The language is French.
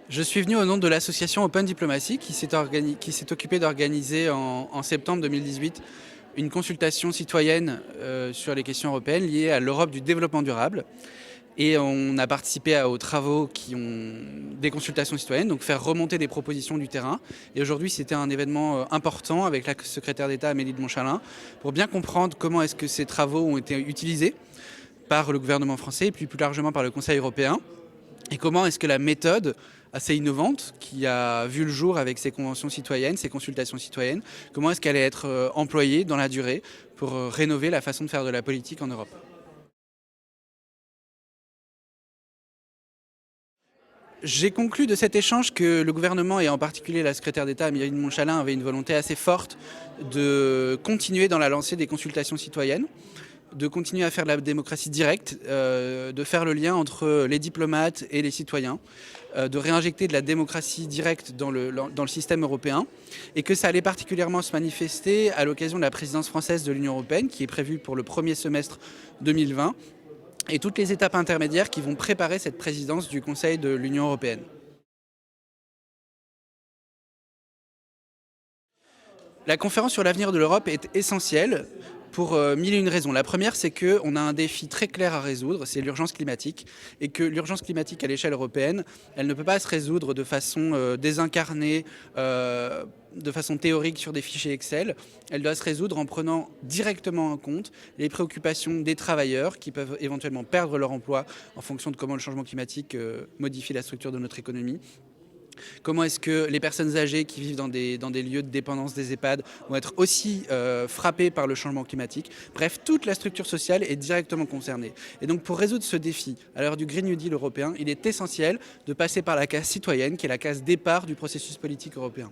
Je suis venu au nom de l'association Open Diplomacy qui s'est occupée d'organiser en septembre 2018 une consultation citoyenne sur les questions européennes liées à l'Europe du développement durable. Et on a participé aux travaux qui ont des consultations citoyennes, donc faire remonter des propositions du terrain. Et aujourd'hui, c'était un événement important avec la secrétaire d'État Amélie de Montchalin pour bien comprendre comment est-ce que ces travaux ont été utilisés par le gouvernement français et puis plus largement par le Conseil européen. Et comment est-ce que la méthode assez innovante qui a vu le jour avec ces conventions citoyennes, ces consultations citoyennes, comment est-ce qu'elle allait être employée dans la durée pour rénover la façon de faire de la politique en Europe? J'ai conclu de cet échange que le gouvernement et en particulier la secrétaire d'État Amélie de Montchalin avait une volonté assez forte de continuer dans la lancée des consultations citoyennes, de continuer à faire de la démocratie directe, de faire le lien entre les diplomates et les citoyens, de réinjecter de la démocratie directe dans le système européen, et que ça allait particulièrement se manifester à l'occasion de la présidence française de l'Union européenne, qui est prévue pour le premier semestre 2020, et toutes les étapes intermédiaires qui vont préparer cette présidence du Conseil de l'Union européenne. La conférence sur l'avenir de l'Europe est essentielle pour mille et une raisons. La première, c'est qu'on a un défi très clair à résoudre, c'est l'urgence climatique, et que l'urgence climatique à l'échelle européenne, elle ne peut pas se résoudre de façon désincarnée, de façon théorique sur des fichiers Excel. Elle doit se résoudre en prenant directement en compte les préoccupations des travailleurs qui peuvent éventuellement perdre leur emploi en fonction de comment le changement climatique modifie la structure de notre économie. Comment est-ce que les personnes âgées qui vivent dans des lieux de dépendance des EHPAD vont être aussi frappées par le changement climatique. Bref, toute la structure sociale est directement concernée. Et donc pour résoudre ce défi, à l'heure du Green New Deal européen, il est essentiel de passer par la case citoyenne, qui est la case départ du processus politique européen.